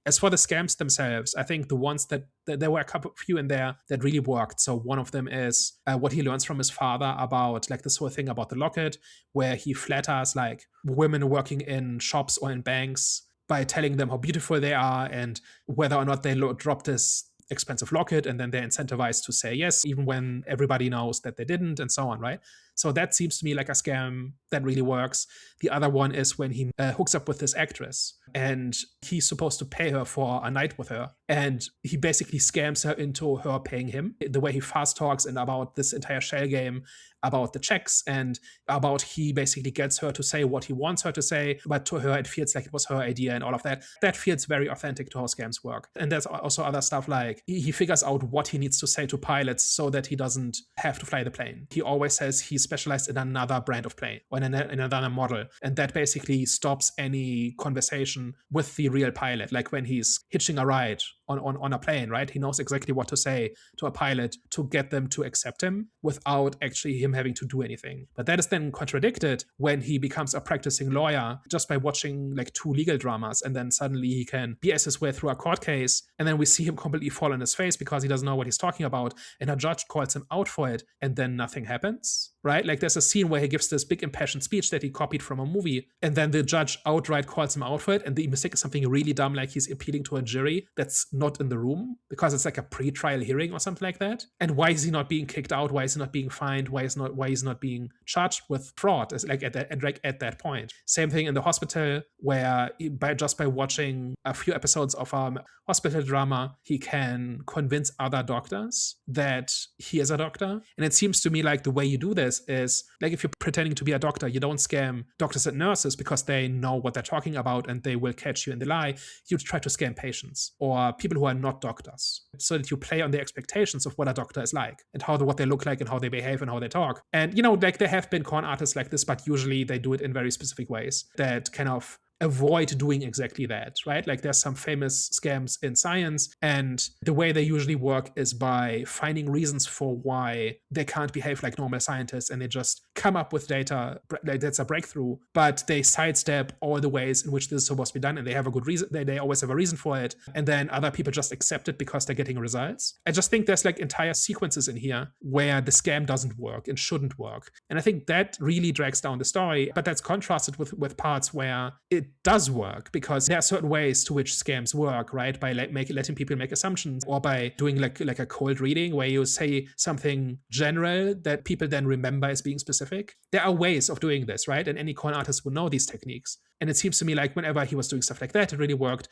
As for the scams themselves, I think the ones that there were a couple few in there that really worked. So one of them is what he learns from his father about like this whole thing about the locket, where he flatters like women working in shops or in banks by telling them how beautiful they are and whether or not they drop this expensive locket, and then they're incentivized to say yes, even when everybody knows that they didn't, and so on, right? So that seems to me like a scam that really works. The other one is when he hooks up with this actress and he's supposed to pay her for a night with her. And he basically scams her into her paying him. The way he fast talks and about this entire shell game, about the checks, and about he basically gets her to say what he wants her to say, but to her it feels like it was her idea and all of that. That feels very authentic to how scams work. And there's also other stuff like he figures out what he needs to say to pilots so that he doesn't have to fly the plane. He always says he's specialized in another brand of plane or in another model. And that basically stops any conversation with the real pilot. Like when he's hitching a ride on a plane, right? He knows exactly what to say to a pilot to get them to accept him without actually him having to do anything. But that is then contradicted when he becomes a practicing lawyer just by watching like 2 legal dramas, and then suddenly he can BS his way through a court case, and then we see him completely fall on his face because he doesn't know what he's talking about, and a judge calls him out for it, and then nothing happens. Right? Like there's a scene where he gives this big impassioned speech that he copied from a movie, and then the judge outright calls him out for it, and the mistake is something really dumb, like he's appealing to a jury that's not in the room because it's like a pre-trial hearing or something like that. And why is he not being kicked out? Why is he not being fined? Why is not being charged with fraud? It's like at that point. Same thing in the hospital, where by watching a few episodes of a hospital drama, he can convince other doctors that he is a doctor. And it seems to me like the way you do this is like if you're pretending to be a doctor, you don't scam doctors and nurses because they know what they're talking about and they will catch you in the lie. You try to scam patients or people who are not doctors so that you play on the expectations of what a doctor is like and what they look like and how they behave and how they talk. And, like there have been con artists like this, but usually they do it in very specific ways that kind of avoid doing exactly that, right? Like there's some famous scams in science, and the way they usually work is by finding reasons for why they can't behave like normal scientists, and they just come up with data like that's a breakthrough, but they sidestep all the ways in which this is supposed to be done, and they have a good reason. They always have a reason for it, and then other people just accept it because they're getting results. I just think there's like entire sequences in here where the scam doesn't work and shouldn't work, and I think that really drags down the story. But that's contrasted with parts where it does work, because there are certain ways to which scams work, right? By letting people make assumptions, or by doing like a cold reading where you say something general that people then remember as being specific. There are ways of doing this, right? And any con artist would know these techniques. And it seems to me like whenever he was doing stuff like that, it really worked.